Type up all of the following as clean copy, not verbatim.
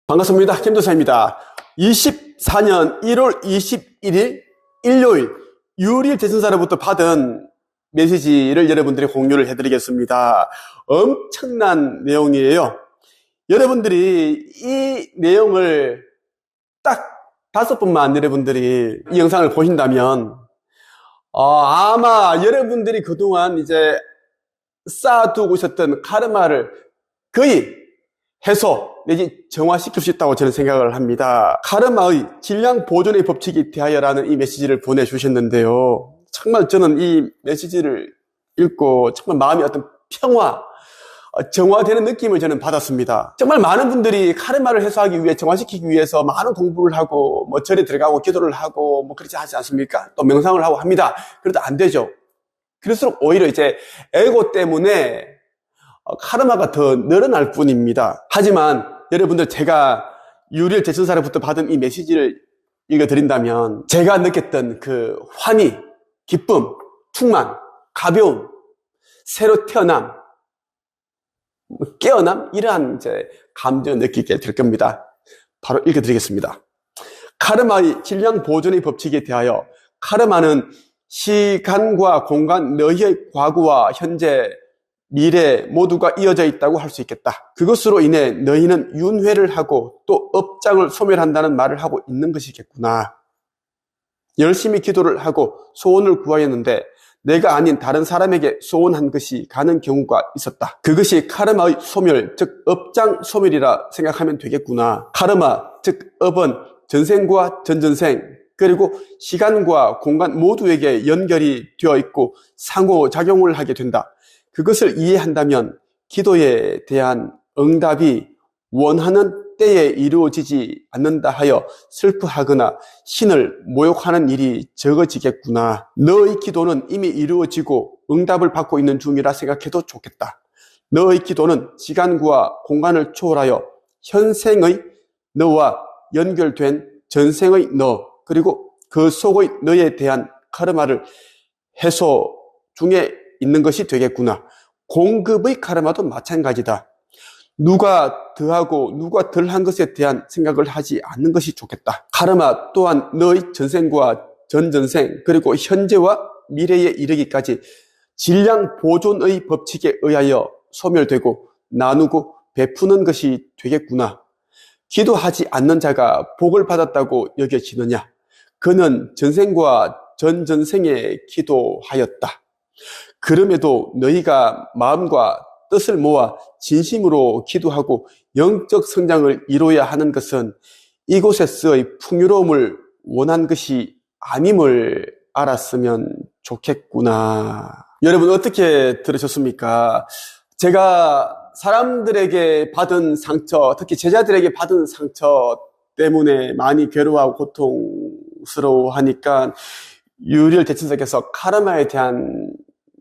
반갑습니다. 김도사입니다. 24년 1월 21일 일요일 유리일 대천사로부터 받은 메시지를 여러분들이 공유를 해드리겠습니다. 엄청난 내용이에요. 여러분들이 이 내용을 딱 5번만 여러분들이 이 영상을 보신다면 아마 여러분들이 그동안 이제 쌓아두고 있었던 카르마를 거의 해소 내지 정화시킬 수 있다고 저는 생각을 합니다. 카르마의 질량 보존의 법칙에 대하여라는 이 메시지를 보내주셨는데요. 정말 저는 이 메시지를 읽고 정말 마음이 어떤 평화, 정화되는 느낌을 저는 받았습니다. 정말 많은 분들이 카르마를 해소하기 위해, 정화시키기 위해서 많은 공부를 하고 절에 들어가고 기도를 하고 그렇지 하지 않습니까? 또 명상을 하고 합니다. 그래도 안 되죠. 그럴수록 오히려 이제 에고 때문에 카르마가 더 늘어날 뿐입니다. 하지만 여러분들, 제가 유리엘 대천사로부터 받은 이 메시지를 읽어드린다면 제가 느꼈던 그 환희, 기쁨, 충만, 가벼움, 새로 태어남, 깨어남, 이러한 이제 감정을 느끼게 될 겁니다. 바로 읽어드리겠습니다. 카르마의 질량 보존의 법칙에 대하여, 카르마는 시간과 공간, 너희의 과거와 현재, 미래 모두가 이어져 있다고 할 수 있겠다. 그것으로 인해 너희는 윤회를 하고 또 업장을 소멸한다는 말을 하고 있는 것이겠구나. 열심히 기도를 하고 소원을 구하였는데 내가 아닌 다른 사람에게 소원한 것이 가는 경우가 있었다. 그것이 카르마의 소멸, 즉 업장 소멸이라 생각하면 되겠구나. 카르마, 즉 업은 전생과 전전생, 그리고 시간과 공간 모두에게 연결이 되어 있고 상호작용을 하게 된다. 그것을 이해한다면 기도에 대한 응답이 원하는 때에 이루어지지 않는다 하여 슬퍼하거나 신을 모욕하는 일이 적어지겠구나. 너의 기도는 이미 이루어지고 응답을 받고 있는 중이라 생각해도 좋겠다. 너의 기도는 시간과 공간을 초월하여 현생의 너와 연결된 전생의 너, 그리고 그 속의 너에 대한 카르마를 해소 중에 있는 것이 되겠구나. 공급의 카르마도 마찬가지다. 누가 더하고 누가 덜한 것에 대한 생각을 하지 않는 것이 좋겠다. 카르마 또한 너의 전생과 전전생, 그리고 현재와 미래에 이르기까지 질량 보존의 법칙에 의하여 소멸되고 나누고 베푸는 것이 되겠구나. 기도하지 않는 자가 복을 받았다고 여겨지느냐? 그는 전생과 전전생에 기도하였다. 그럼에도 너희가 마음과 뜻을 모아 진심으로 기도하고 영적 성장을 이루어야 하는 것은 이곳에서의 풍요로움을 원한 것이 아님을 알았으면 좋겠구나. 여러분, 어떻게 들으셨습니까? 제가 사람들에게 받은 상처, 특히 제자들에게 받은 상처 때문에 많이 괴로워하고 고통스러워하니까 유리엘 대천사께서 카르마에 대한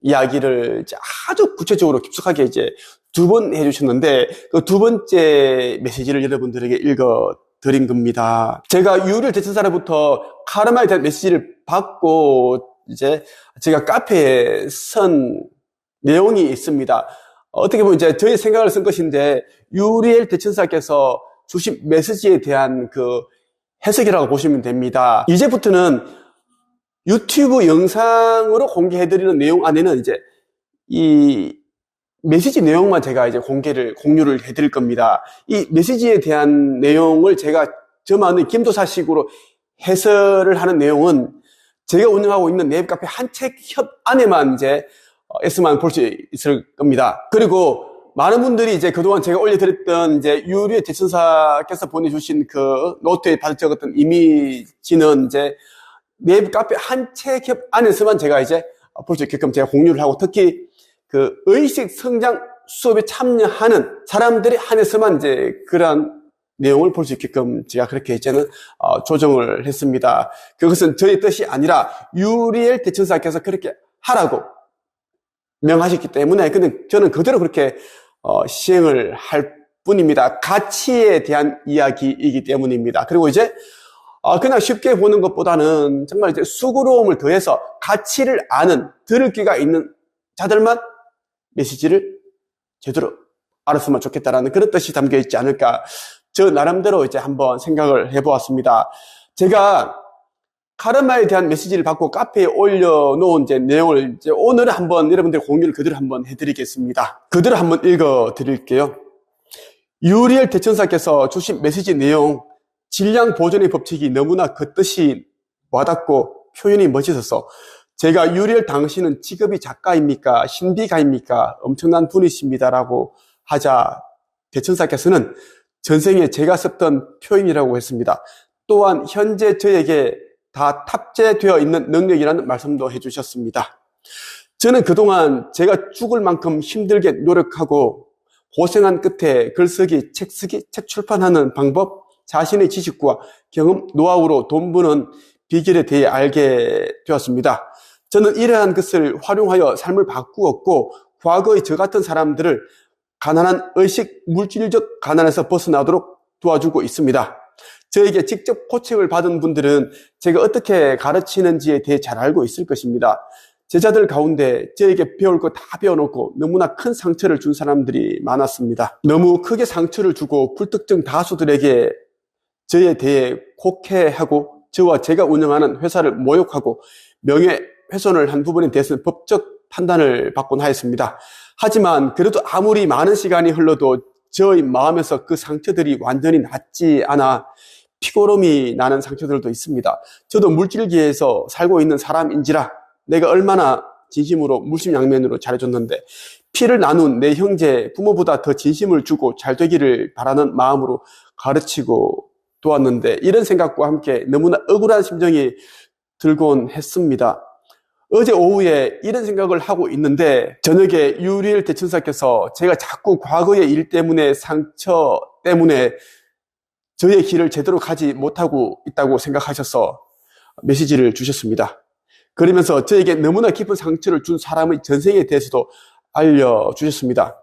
이야기를 아주 구체적으로 깊숙하게 이제 2번 해주셨는데, 그 2번째 메시지를 여러분들에게 읽어드린 겁니다. 제가 유리엘 대천사로부터 카르마에 대한 메시지를 받고 이제 제가 카페에 쓴 내용이 있습니다. 어떻게 보면 이제 저의 생각을 쓴 것인데, 유리엘 대천사께서 주신 메시지에 대한 그 해석이라고 보시면 됩니다. 이제부터는 유튜브 영상으로 공개해드리는 내용 안에는 이제 이 메시지 내용만 제가 이제 공유를 해드릴 겁니다. 이 메시지에 대한 내용을 제가 저만의 김도사식으로 해설을 하는 내용은 제가 운영하고 있는 네이버 카페 한 책 협 안에만 이제 에서만 볼 수 있을 겁니다. 그리고 많은 분들이 이제 그동안 제가 올려드렸던 이제 유리엘 대천사께서 보내주신 그 노트에 다시 적었던 이미지는 이제 네이버 카페 한 책 협 안에서만 제가 이제 볼 수 있게끔 제가 공유를 하고, 특히 그 의식 성장 수업에 참여하는 사람들이 한해서만 이제 그런 내용을 볼 수 있게끔 제가 그렇게 이제는 조정을 했습니다. 그것은 저의 뜻이 아니라 유리엘 대천사께서 그렇게 하라고 명하셨기 때문에 저는 그대로 그렇게 시행을 할 뿐입니다. 가치에 대한 이야기이기 때문입니다. 그리고 이제 그냥 쉽게 보는 것보다는 정말 이제 수고로움을 더해서 가치를 아는, 들을 귀가 있는 자들만 메시지를 제대로 알았으면 좋겠다라는 그런 뜻이 담겨 있지 않을까 저 나름대로 이제 한번 생각을 해보았습니다. 제가 카르마에 대한 메시지를 받고 카페에 올려놓은 이제 내용을 이제 오늘 한번 여러분들 공유를 그대로 한번 해드리겠습니다. 그대로 한번 읽어드릴게요. 유리엘 대천사께서 주신 메시지 내용, 질량 보존의 법칙이 너무나 그 뜻이 와닿고 표현이 멋있어서 제가 유리엘 당신은 직업이 작가입니까? 신비가입니까? 엄청난 분이십니다라고 하자 대천사께서는 전생에 제가 썼던 표현이라고 했습니다. 또한 현재 저에게 다 탑재되어 있는 능력이라는 말씀도 해주셨습니다. 저는 그동안 제가 죽을 만큼 힘들게 노력하고 고생한 끝에 글쓰기, 책 쓰기, 책 출판하는 방법, 자신의 지식과 경험, 노하우로 돈 버는 비결에 대해 알게 되었습니다. 저는 이러한 것을 활용하여 삶을 바꾸었고 과거의 저 같은 사람들을 가난한 의식, 물질적 가난에서 벗어나도록 도와주고 있습니다. 저에게 직접 코칭을 받은 분들은 제가 어떻게 가르치는지에 대해 잘 알고 있을 것입니다. 제자들 가운데 저에게 배울 거 다 배워놓고 너무나 큰 상처를 준 사람들이 많았습니다. 너무 크게 상처를 주고 불특정 다수들에게 저에 대해 곡해하고 저와 제가 운영하는 회사를 모욕하고 명예훼손을 한 부분에 대해서는 법적 판단을 받곤 하였습니다. 하지만 그래도 아무리 많은 시간이 흘러도 저의 마음에서 그 상처들이 완전히 낫지 않아 피고름이 나는 상처들도 있습니다. 저도 물질계에서 살고 있는 사람인지라 내가 얼마나 진심으로 물심양면으로 잘해줬는데 피를 나눈 내 형제 부모보다 더 진심을 주고 잘 되기를 바라는 마음으로 가르치고 도왔는데 이런 생각과 함께 너무나 억울한 심정이 들곤 했습니다. 어제 오후에 이런 생각을 하고 있는데 저녁에 유리엘 대천사께서 제가 자꾸 과거의 일 때문에 상처 때문에 저의 길을 제대로 가지 못하고 있다고 생각하셔서 메시지를 주셨습니다. 그러면서 저에게 너무나 깊은 상처를 준 사람의 전생에 대해서도 알려주셨습니다.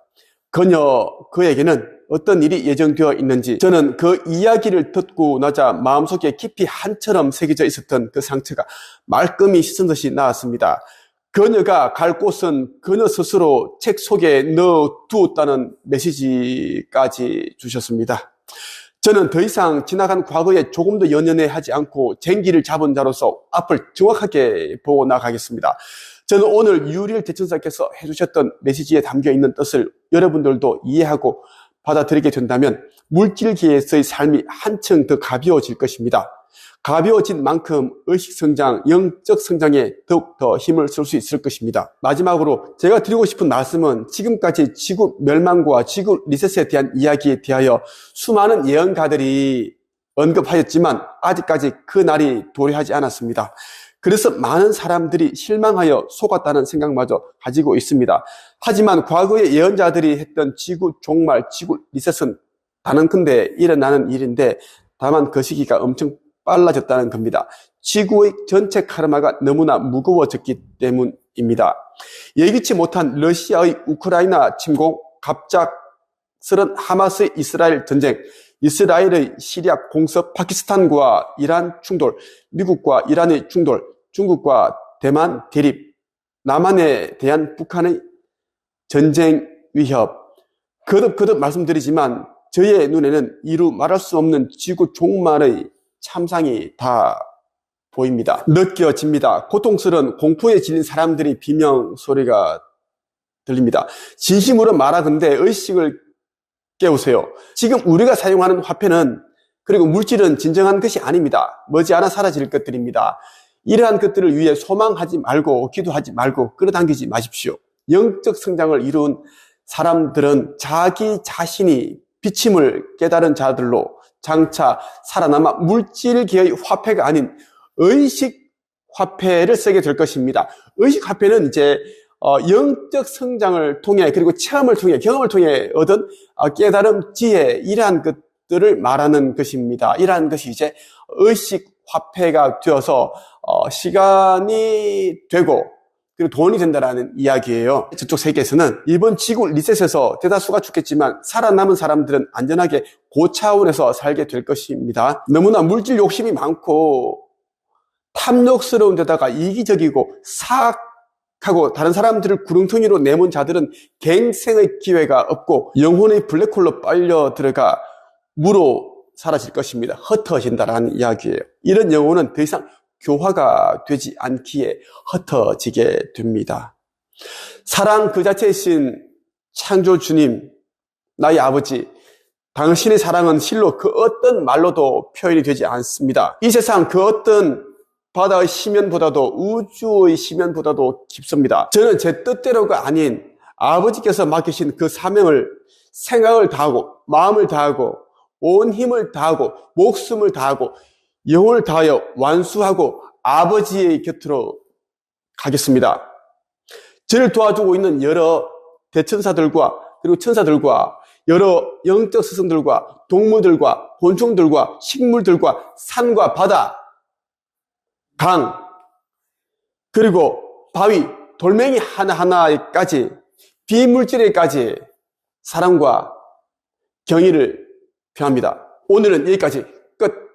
그에게는 어떤 일이 예정되어 있는지 저는 그 이야기를 듣고 나자 마음속에 깊이 한처럼 새겨져 있었던 그 상처가 말끔히 씻은 듯이 나았습니다. 그녀가 갈 곳은 그녀 스스로 책 속에 넣어두었다는 메시지까지 주셨습니다. 저는 더 이상 지나간 과거에 조금 더 연연해 하지 않고 쟁기를 잡은 자로서 앞을 정확하게 보고 나가겠습니다. 저는 오늘 유리엘 대천사께서 해주셨던 메시지에 담겨있는 뜻을 여러분들도 이해하고 받아들이게 된다면 물질계에서의 삶이 한층 더 가벼워질 것입니다. 가벼워진 만큼 의식성장, 영적 성장에 더욱더 힘을 쓸 수 있을 것입니다. 마지막으로 제가 드리고 싶은 말씀은 지금까지 지구 멸망과 지구 리셋에 대한 이야기에 대하여 수많은 예언가들이 언급하였지만 아직까지 그 날이 도래하지 않았습니다. 그래서 많은 사람들이 실망하여 속았다는 생각마저 가지고 있습니다. 하지만 과거의 예언자들이 했던 지구 종말, 지구 리셋은 단언컨대 일어나는 일인데 다만 그 시기가 엄청 빨라졌다는 겁니다. 지구의 전체 카르마가 너무나 무거워졌기 때문입니다. 예기치 못한 러시아의 우크라이나 침공, 갑작스런 하마스의 이스라엘 전쟁, 이스라엘의 시리아 공습, 파키스탄과 이란 충돌, 미국과 이란의 충돌, 중국과 대만 대립, 남한에 대한 북한의 전쟁 위협, 거듭 말씀드리지만 저의 눈에는 이루 말할 수 없는 지구 종말의 참상이 다 보입니다. 느껴집니다. 고통스러운 공포에 질린 사람들이 비명소리가 들립니다. 진심으로 말하건대 의식을 깨우세요. 지금 우리가 사용하는 화폐는 그리고 물질은 진정한 것이 아닙니다. 머지않아 사라질 것들입니다. 이러한 것들을 위해 소망하지 말고 기도하지 말고 끌어당기지 마십시오. 영적 성장을 이룬 사람들은 자기 자신이 비침을 깨달은 자들로 장차 살아남아 물질계의 화폐가 아닌 의식 화폐를 쓰게 될 것입니다. 의식 화폐는 이제 영적 성장을 통해 그리고 체험을 통해 경험을 통해 얻은 깨달음, 지혜 이러한 것들을 말하는 것입니다. 이러한 것이 이제 의식 화폐가 되어서 시간이 되고 그리고 돈이 된다라는 이야기예요. 저쪽 세계에서는 이번 지구 리셋에서 대다수가 죽겠지만 살아남은 사람들은 안전하게 고차원에서 살게 될 것입니다. 너무나 물질 욕심이 많고 탐욕스러운 데다가 이기적이고 사악하고 다른 사람들을 구렁텅이로 내몬 자들은 갱생의 기회가 없고 영혼의 블랙홀로 빨려 들어가 무로 사라질 것입니다. 흩어진다라는 이야기예요. 이런 영혼은 더 이상 교화가 되지 않기에 흩어지게 됩니다. 사랑 그 자체이신 창조 주님, 나의 아버지, 당신의 사랑은 실로 그 어떤 말로도 표현이 되지 않습니다. 이 세상 그 어떤 바다의 심연보다도 우주의 심연보다도 깊습니다. 저는 제 뜻대로가 아닌 아버지께서 맡기신 그 사명을 생각을 다하고 마음을 다하고 온 힘을 다하고 목숨을 다하고 영혼을 다하여 완수하고 아버지의 곁으로 가겠습니다. 저를 도와주고 있는 여러 대천사들과 그리고 천사들과 여러 영적 스승들과 동물들과 곤충들과 식물들과 산과 바다, 강, 그리고 바위, 돌멩이 하나하나까지 비물질에까지 사랑과 경의를 표합니다. 오늘은 여기까지 끝.